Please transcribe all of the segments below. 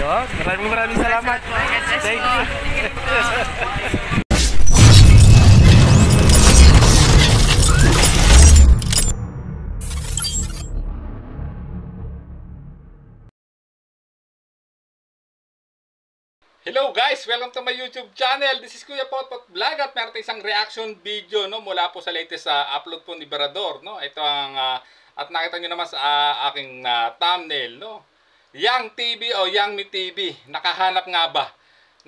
Yun, maraming salamat. Thank you. Hello guys! Welcome to my YouTube channel. This is Kuya Potpot Vlog at meron isang reaction video no, mula po sa latest upload po ni Berador. No? Ito ang, at nakita nyo naman sa aking thumbnail. No? Yang TV o Yang Mi TV, nakahanap nga ba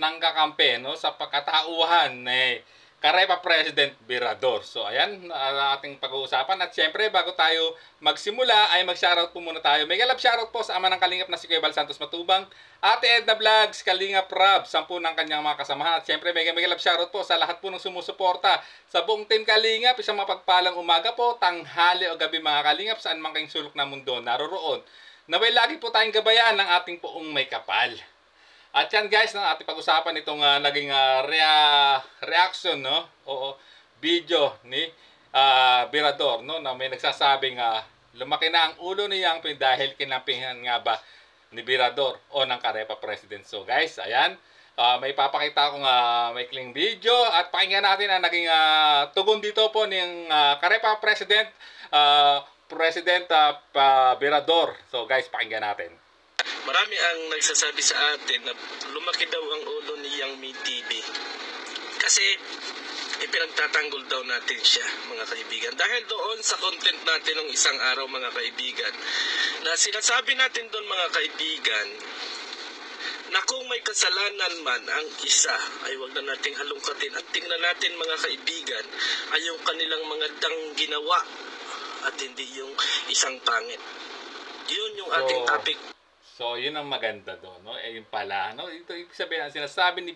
ng kakampi no, sa pagkatauhan ni Karepa President Berador. So ayan, ating pag-uusapan. At syempre, bago tayo magsimula, ay mag-shoutout po muna tayo. Mega love shoutout po sa ama ng Kalingap na si Kuya Bal Santos Matubang, Ate Edna Vlogs, Kalingap Rab, 10 ng kanyang mga kasamahan. At syempre, mega love shoutout po sa lahat po ng sumusuporta sa buong team Kalingap. Isang mapagpalang umaga po, tanghali o gabi mga Kalingap, saan man kayong sulok na mundo naroroon. Naway lagi po tayong gabayan ng ating poong may kapal. At yan guys, no, ating pag-usapan itong naging reaction no, o video ni Berador no, na may nagsasabing lumaki na ang ulo ni Yang Pi dahil kinampihan nga ba ni Berador o ng Karepa President. So guys, ayan, may papakita akong maikling video at pakinggan natin ang naging tugon dito po ng Karepa President Berador. So guys, pakinggan natin. Marami ang nagsasabi sa atin na lumaki daw ang ulo ni Yang Mi TV. Kasi ipinagtatanggol daw natin siya, mga kaibigan. Dahil doon sa content natin ng isang araw, mga kaibigan, na sinasabi natin doon, mga kaibigan, na kung may kasalanan man ang isa, ay wag na nating halungkatin. At tingnan natin, mga kaibigan, ay yung kanilang mga ginawa at hindi yung isang pangit. Yun yung ating topic. So, yun ang maganda doon, no? Eh, yun pala, no? Ito ibig sabihin, ang sinasabi ni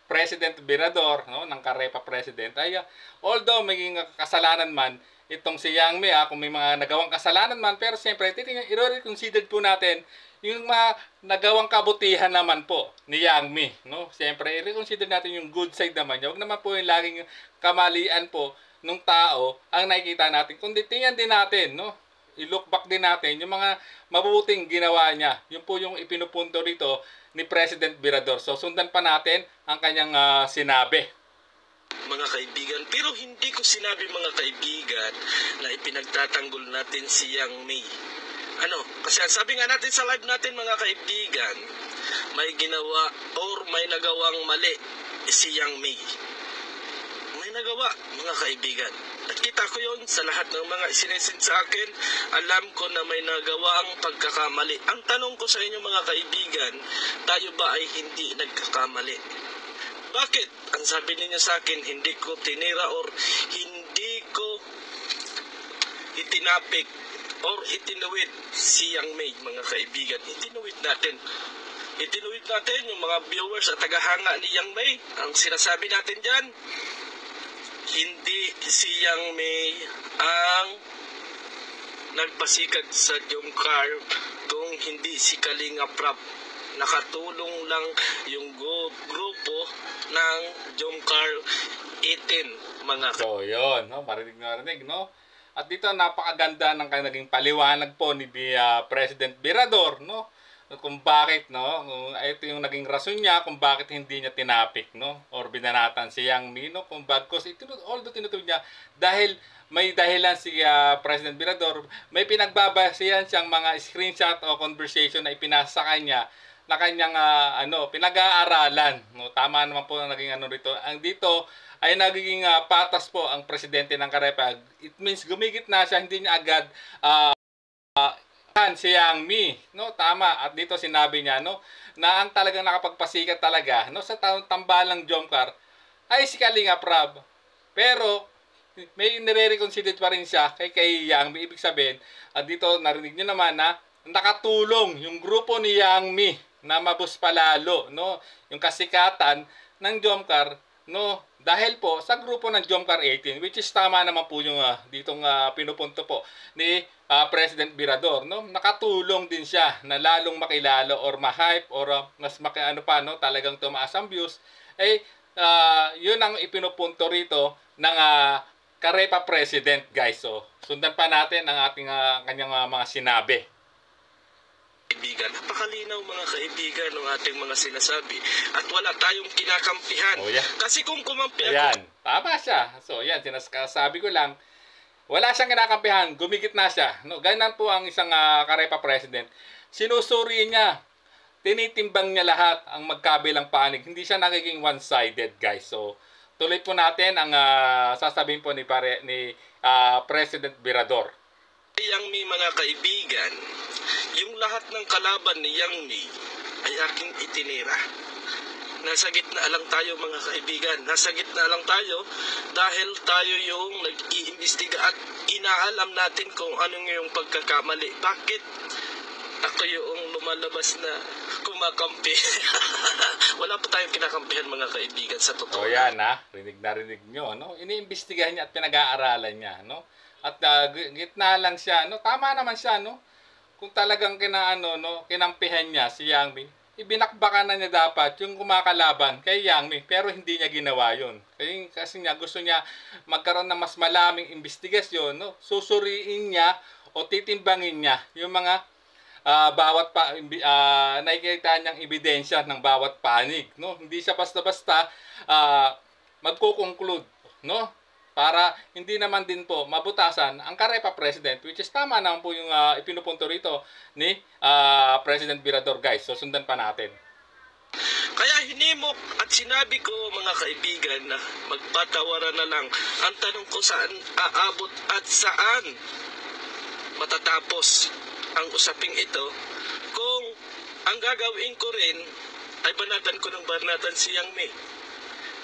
President Berador, no, ng Karepa President, ay although maging kasalanan man itong si Yang Mi, kung may mga nagawang kasalanan man, pero siyempre, i-reconsider po natin yung mga nagawang kabutihan naman po ni Yang Mi, no? Siyempre, i-reconsider natin yung good side naman niya. Huwag naman po yung laging kamalian po ng tao ang nakikita natin. Kundi tingnan din natin, no? I-look back din natin yung mga mabubuting ginawa niya. Yun po yung ipinupunto rito ni President Berador. So sundan pa natin ang kanyang sinabi. Mga kaibigan, pero hindi ko sinabi, mga kaibigan, na ipinagtatanggol natin si Yang Mi. Kasi sabi nga natin sa live natin, mga kaibigan, may ginawa or may nagawang mali si Yang Mi. May nagawa, mga kaibigan. At kita ko yon sa lahat ng mga isinisin sa akin. Alam ko na may nagawang pagkakamali. Ang tanong ko sa inyo, mga kaibigan, tayo ba ay hindi nagkakamali? Bakit? Ang sabi ninyo sa akin, hindi ko tinira or hindi ko itinapik or itinuwid si Yang Mi, mga kaibigan. Itinuwid natin. Itinuwid natin yung mga viewers at tagahanga ni Yang Mi. Ang sinasabi natin dyan, hindi si Yang Mi ang nagpasikat sa Jomcar, kung hindi si Kalingap Rab. Nakatulong lang yung grupo ng Jomcar 18, mga So yun, no? Marinig na rinig, no? At dito napakaganda ng naging paliwanag po ni President Berador, no? Kung bakit, no, ito yung naging rason niya kung bakit hindi niya tinapik, no, or binanatan si Yang Mi, no, kung bagkos although tinutuloy niya dahil may dahilan si President Berador, may pinagbabasihan siyang mga screenshot o conversation na ipinasa sa kanya na kanyang pinag-aaralan, no. Tama naman po ang naging rito. Ang dito ay nagiging patas po ang presidente ng Karepa. It means gumigit na siya, hindi niya agad si Yang Mi, no, tama. At dito sinabi niya, no, na ang talagang nakapagpasikat talaga, no, sa tambalang Jomcar ay si Kalingap Rab. Pero may nire-reconsider pa rin siya kay Yang Mi. Ibig sabihin, at dito narinig niyo naman na nakatulong yung grupo ni Yang Mi na mabus palalo, no, yung kasikatan ng Jomcar, no, dahil po sa grupo ng Jomcar 18, which is tama naman po yung ditong pinupunto po ni President Berador, no? Nakatulong din siya na lalong makilala or ma-hype or mas no, talagang tumaas ang views. Yun ang ipinupunto rito ng Karepa President, guys. So sundan pa natin ang ating kanyang mga sinabi. kaibigan. Napakalinaw mga kaibigan ng ating mga sinasabi at wala tayong kinakampihan. Oh, yeah. Kasi kung kumampi ako, Ayan, tama siya. So, yan, sinasabi ko lang, wala siyang kinakampihan, gumigit na siya. No, ganyan po ang isang Karepa President. Sinusuri niya, tinitimbang niya lahat ang magkabilang panig. Hindi siya nagiging one-sided, guys. So, tuloy po natin ang sasabihin po ni President Virador. Yang Mi mga kaibigan, yung lahat ng kalaban ni Yang Mi ay aking itinira. Nasa gitna lang tayo mga kaibigan. Nasa gitna lang tayo dahil tayo yung nag-iimbestiga at inaalam natin kung anong yung pagkakamali. Bakit ako yung lumalabas na kumakampi? Wala pa tayong kinakampihan mga kaibigan sa totoo. O yan rinig nyo. No? Iniimbestigahan niya at pinag-aaralan niya. No? At gitna lang siya. No? Tama naman siya. No? Kung talagang kinampihan niya si Yang Mi, ibinakbakan na niya dapat yung kumakalaban kay Yang Mi, pero hindi niya ginawa yun. Kasi niya gusto niya magkaroon ng mas malaming investigasyon, no? Susuriin niya o titimbangin niya yung mga nakikita niyang ebidensya ng bawat panig, no? Hindi siya basta-basta magko-conclude, no? Para hindi naman din po mabutasan ang Karepa President, which is tama naman po yung ipinupunto rito ni President Virador, guys. So, sundan pa natin. Kaya hinimok at sinabi ko mga kaibigan na magpatawaran na lang. Ang tanong ko saan aabot at saan matatapos ang usaping ito kung ang gagawin ko rin ay banatan ko ng banatan si Yang Mi.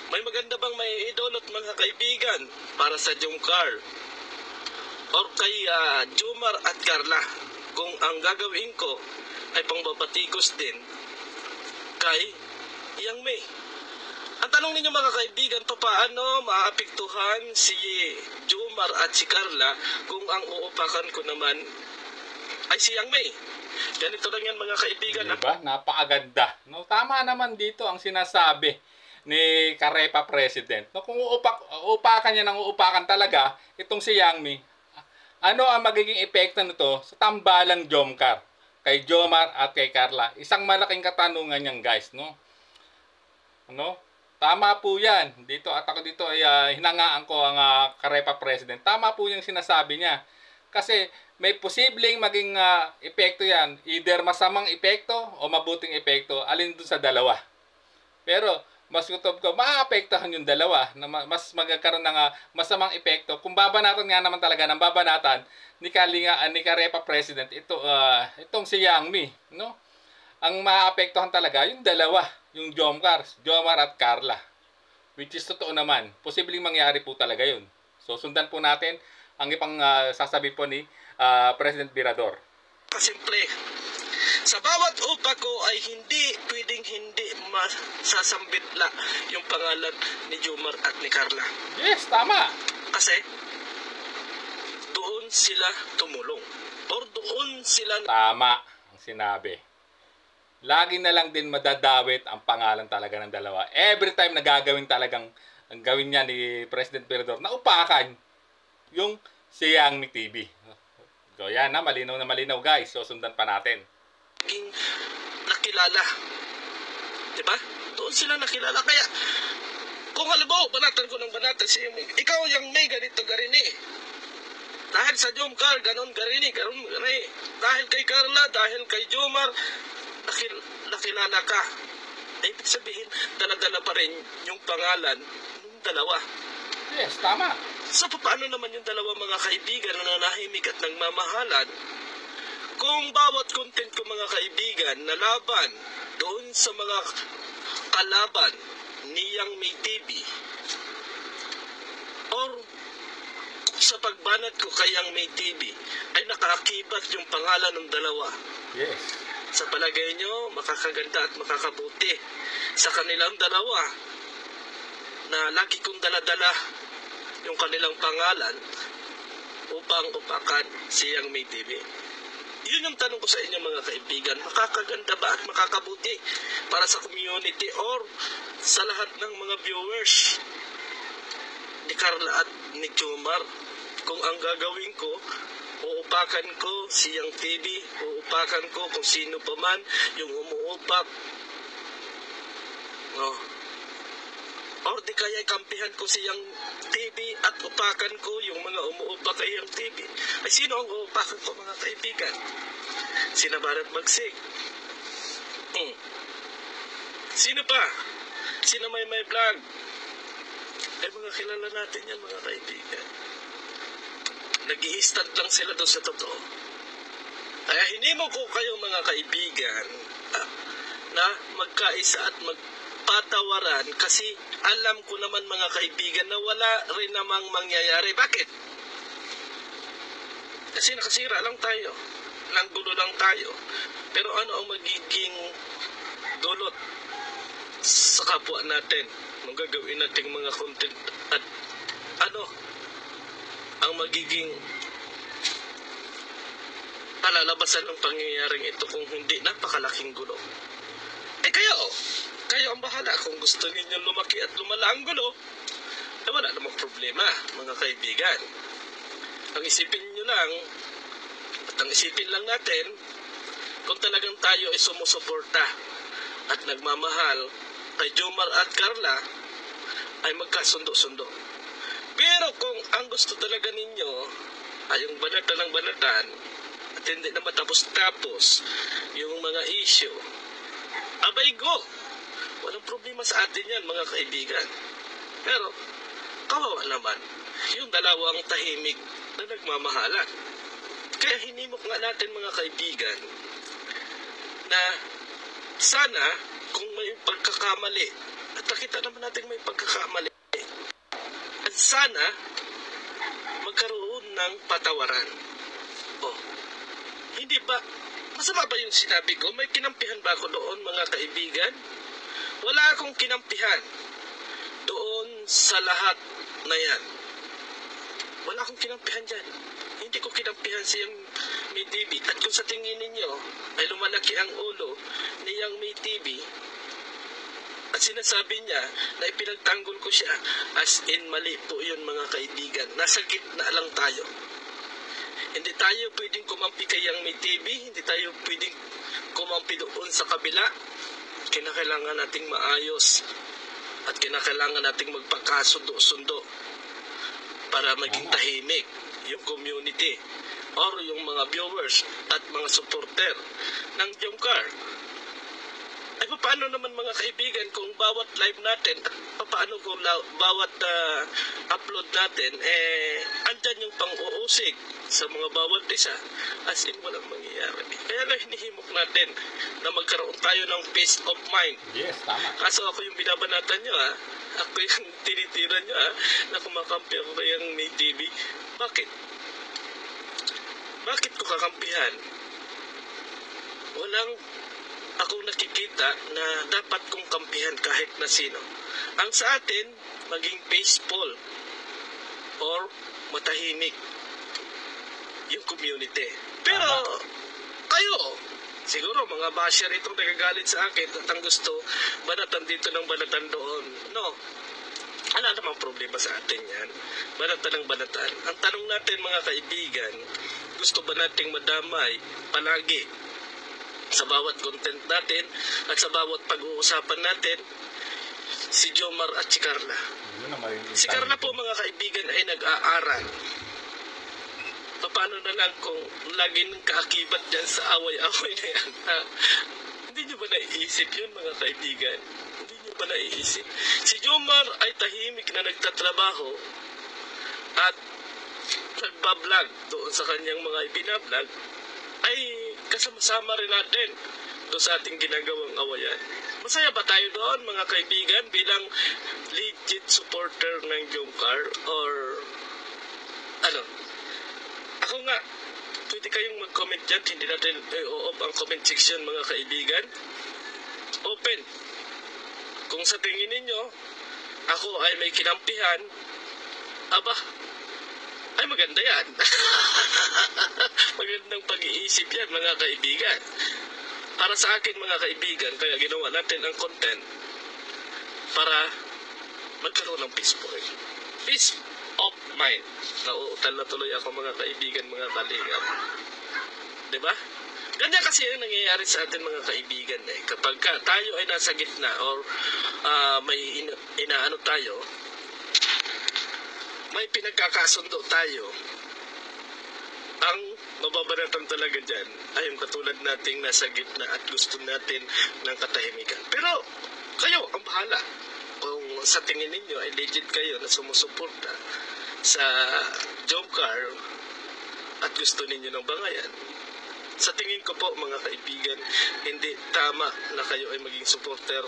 May maganda bang may idolot mga kaibigan para sa Jomcar or kay Jomar at Carla kung ang gagawin ko ay pangbabatikos din kay Yang Mi. Ang tanong ninyo mga kaibigan, paano maapektuhan si Jomar at si Carla kung ang uupakan ko naman ay si Yang Mi? Ganito lang yan mga kaibigan. Diba? Napakaganda. No, tama naman dito ang sinasabi ni Karepa President. No, kung uupakan niya ng uupakan talaga itong si Yang Mi, ano ang magiging epekto nito sa tambalang Jomcar, kay Jomar at kay Carla? Isang malaking katanungan yan, guys, no? Ano? Tama po yan. Dito at ako dito ay hinangaan ko ang Karepa President. Tama po yung sinasabi niya. Kasi may posibleng maging epekto yan. Either masamang epekto o mabuting epekto. Alin dun sa dalawa. Pero mas kutob ko, maapektahan yung dalawa na mas magkakaroon ng masamang epekto. Kung babanatan nga naman talaga ng babanatan ni Karepa President, itong si Yang Mi, no? Ang maapektuhan talaga yung dalawa, yung Jomar at Carla. Which is totoo naman. Posibleng mangyari po talaga yun. So sundan po natin ang ipang sasabi po ni President Virador. Simple. Sa bawat upa ko ay pwedeng hindi masasambitla yung pangalan ni Jomar at ni Carla. Yes, tama. Kasi doon sila tumulong. Or doon sila... Tama ang sinabi. Lagi na lang din madadawit ang pangalan talaga ng dalawa. Every time nagagawin talagang ang gawin niya ni President Virador na upakan yung si Yang Mi TV. So yan na malinaw guys. So sundan pa natin. Naging nakilala. Diba? Doon sila nakilala. Kaya, kung halimbawa, banatan ko ng banatan si Yang Mi. Ikaw Yang Mi, ganito garini. Dahil sa Jomcar, ganon garini. Dahil kay Carla, dahil kay Jomar, nakilala ka. Ibig sabihin, dala-dala pa rin yung pangalan ng dalawa. Yes, tama. So, paano naman yung dalawa mga kaibigan na nanahimik at nagmamahalan kung bawat content ko mga kaibigan na laban doon sa mga kalaban ni Yang Mi TV or sa pagbanat ko kay Yang Mi TV ay nakaakibat yung pangalan ng dalawa. Yes. Sa palagay nyo, makakaganda at makakabuti sa kanilang dalawa na lagi kong daladala yung kanilang pangalan upang upakan si Yang Mi TV. Yun yung tanong ko sa inyo mga kaibigan, makakaganda ba at makakabuti para sa community or sa lahat ng mga viewers ni Carla at ni Jomar kung ang gagawin ko uupakan ko siyang TV, uupakan ko kung sino pa man yung umuupak. Oh. Or di kaya kampihan ko siyang TV at upakan ko yung mga umuupak ay yung TV. Ay sino ang uupakan ko mga kaibigan? Sina Barat Magsik. Sino pa? Sino may vlog? Ay mga kilala natin yan mga kaibigan. Nag-i-stand lang sila doon sa totoo. Kaya hinimo ko kayo mga kaibigan na magkaisa at magpatawaran kasi alam ko naman mga kaibigan na wala rin namang mangyayari. Bakit? Kasi nakasira lang tayo. Nanggulo lang tayo. Pero ano ang magiging dulot sa kapwa natin nung gagawin nating mga content at ano ang magiging palalabasan ng pangyayaring ito kung hindi napakalaking gulo. Kayo ang bahala kung gusto ninyo lumaki at lumala ang gulo. Wala namang problema mga kaibigan. Ang isipin nyo lang at ang isipin lang natin kung talagang tayo ay sumusuporta at nagmamahal kay Jomar at Carla ay magkasundo-sundo. Pero kung ang gusto talaga ninyo ay yung banatan ng banatan at hindi na matapos-tapos yung mga issue, abay go! Walang problema sa atin yan mga kaibigan. Pero kawawa naman yung dalawang tahimik na nagmamahalan. Kaya hinimok nga natin mga kaibigan na sana kung may pagkakamali at nakita naman natin may pagkakamali at sana magkaroon ng patawaran. Hindi ba masama ba yung sinabi ko? May kinampihan ba ako doon mga kaibigan? Wala akong kinampihan doon sa lahat na yan. Wala akong kinampihan dyan. Hindi ko kinampihan siyang May TV. At kung sa tingin ninyo ay lumalaki ang ulo niyang May TV at sinasabi niya na ipinagtanggol ko siya, as in mali po yun mga kaibigan. Nasa gitna lang tayo. Hindi tayo pwedeng kumampi kay Yang May TV, hindi tayo pwedeng kumampi doon sa kabila. Kinakailangan nating maayos at kinakailangan nating magpakasundo-sundo para maging tahimik yung community or yung mga viewers at mga supporter ng Jomcar. Ay paano naman mga kaibigan kung bawat live natin at paano kung bawat upload natin andyan yung pang-uusig sa mga bawat isa, as in walang mangyayari. Kaya lang hinihimok natin na magkaroon tayo ng peace of mind. Yes, tama. Kaso ako yung binabanatan nyo ako yung tinitira nyo na kumakampi ako kayang May TV. Bakit? Bakit ko kakampihan? Walang akong nakikita na dapat kong kampihan kahit na sino. Ang sa atin, maging peaceful or matahimik yung community. Pero kayo, siguro mga basher itong nagagalit sa akin at ang gusto banatan dito ng banatan doon. No. Ano namang problema sa atin yan? Banatan ng banatan. Ang tanong natin mga kaibigan, gusto ba nating madamay palagi sa bawat content natin at sa bawat pag-uusapan natin si Jomar at si Carla? Si Carla po mga kaibigan ay nag-aaral. Paano na lang kung laging kaakibat dyan sa away-away na yan? Hindi nyo ba naiisip yun mga kaibigan? Hindi nyo ba naiisip? Si Jomar ay tahimik na nagtatrabaho at nagbablog doon sa kanyang mga ibinablog ay kasama-sama rin natin doon sa ating ginagawang awayan. Masaya ba tayo doon mga kaibigan bilang legit supporter ng Jomcar or ano? Ako nga, pwede kayong mag-comment dyan. Hindi natin i-off ang comment section mga kaibigan. Open. Kung sa tingin ninyo, ako ay may kinampihan, aba, ay maganda yan. Magandang pag-iisip yan mga kaibigan. Para sa akin mga kaibigan, kaya ginawa natin ang content para magkaroon ng peace of mind. Nauutal na tuloy ako mga kaibigan, mga kalingap. Diba? Ganyan kasi yung nangyayari sa atin mga kaibigan eh. Kapag tayo ay nasa gitna or may inaano tayo, may pinagkakasundo tayo, ang mababaratan talaga dyan ay yung katulad nating nasa gitna at gusto natin ng katahimikan. Pero kayo ang bahala. Kung sa tingin ninyo ay legit kayo na sumusuporta sa Jomcar at gusto ninyo ng bangayan, sa tingin ko po mga kaibigan, hindi tama na kayo ay maging supporter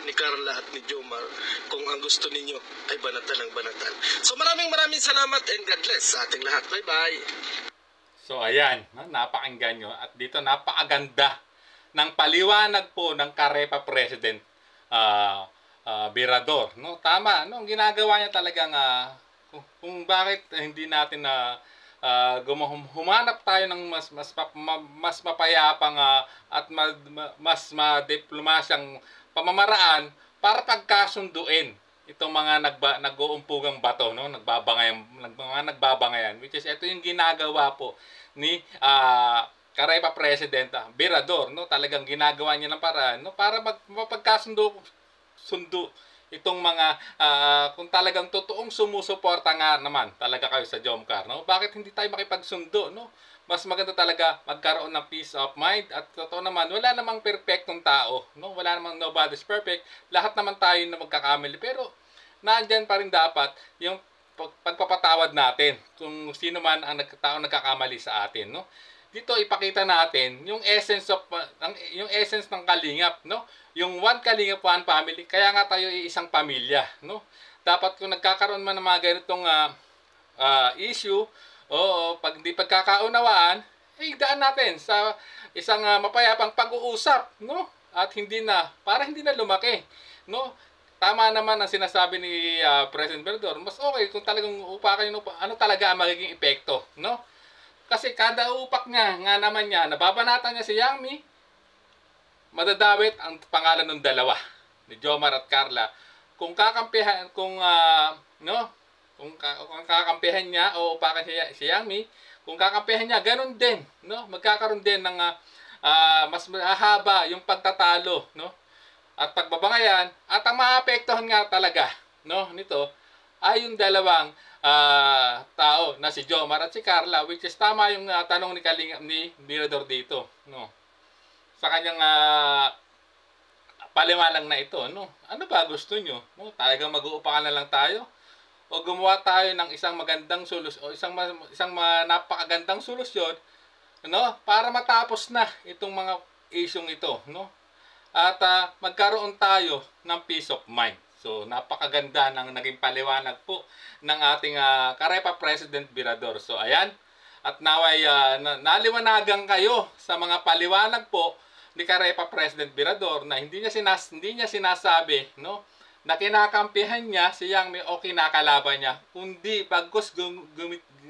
ni Carla at ni Jomar kung ang gusto ninyo ay banatan ng banatan. So maraming salamat and God bless sa ating lahat. Bye-bye! So ayan, napakinggan nyo. At dito napakaganda ng paliwanag po ng Karepa President Virador. No? Tama, no? Ang ginagawa niya talagang kung bakit hindi natin humanap tayo ng mas mapayapang at mas madiplomasyang pamamaraan para pagkasunduin itong mga nag-uumpugang bato, no? Nagbabangayan, which is ito yung ginagawa po ni Karepa President Virador, no? Talagang ginagawa niya ng paraan, no? Para mapagkasundo itong mga kung talagang totoong sumusuporta nga naman talaga kayo sa Jomcar, no? Bakit hindi tayo makipagsundo, no? Mas maganda talaga magkaroon ng peace of mind. At totoo naman, wala namang perfectong tao, no? Wala namang nobody's perfect. Lahat naman tayo na magkakamali, pero nandiyan pa rin dapat yung pagpapatawad natin kung sino man ang nagkakamali sa atin, no? Dito ipakita natin yung essence ng Kalingap, no? Yung one Kalingap, one family. Kaya nga tayo isang pamilya, no? Dapat kung nagkakaroon man ng mga ganitong issue, pag hindi pagkakaunawaan, daan natin sa isang mapayapang pag-uusap, no? At para hindi na lumaki, no? Tama naman ang sinasabi ni President Virador. Mas okay kung talagang upakan ano talaga ang magiging epekto, no? Kasi kada upak niya, nga naman niya, nababanatan niya si Yang Mi, madadawit ang pangalan ng dalawa, ni Jomar at Carla. Kung kakampihan, kung kakampihan niya o upakan si Yang Mi, kung kakampihan niya, ganun din, no? Magkakaroon din ng mas mahaba yung pagtatalo, no? At pagbabangayan, at ang maapektuhan nga talaga, no, nito ay yung dalawang tao na si Jomar at si Carla, which is tama yung tanong ni Virador dito, no? Sa kanyang paliwanag na ito, no? Ano ba gusto nyo? No? Talagang mag-uupakan na lang tayo? O gumawa tayo ng isang magandang solusyon o isang napakagandang solusyon, no? Para matapos na itong mga isyong ito, no? At magkaroon tayo ng peace of mind. So, napakaganda ng naging paliwanag po ng ating Karepa President Virador. So, ayan. At naway naliwanagan kayo sa mga paliwanag po ni Karepa President Virador na hindi niya sinasabi, no, na kinakampihan niya si Yang Mi o kinakalaban niya. Kundi, bagkus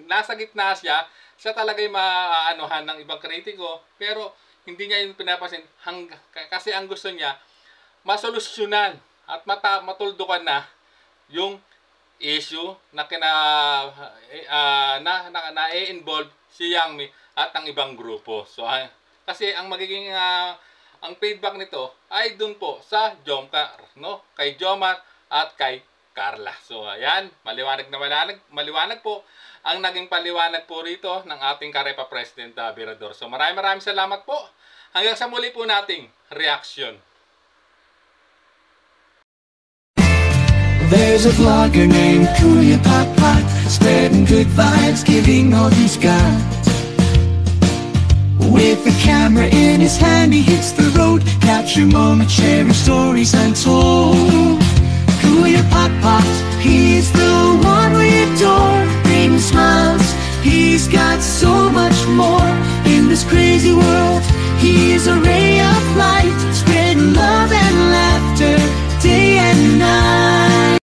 nasa gitna siya talaga yung maaanuhan ng ibang kritiko. Pero, hindi niya yung pinapansin. Kasi ang gusto niya, masolusyonan at matuldukan na yung issue na na-involve si Yang Mi at ang ibang grupo. So, kasi ang magiging ang feedback nito ay dun po sa Jomcar, no? Kay Jomar at kay Carla. So, ayan, maliwanag po ang naging paliwanag po rito ng ating Karepa President Virador. So, maraming salamat po. Hanggang sa muli po nating reaction. There's a vlogger named Kuya Pot, spreading good vibes, giving all he's got. With the camera in his hand, he hits the road, capture moments, sharing stories untold. Kuya Pot, he's the one we adore, bringing smiles, he's got so much more. In this crazy world, he is a ray of light.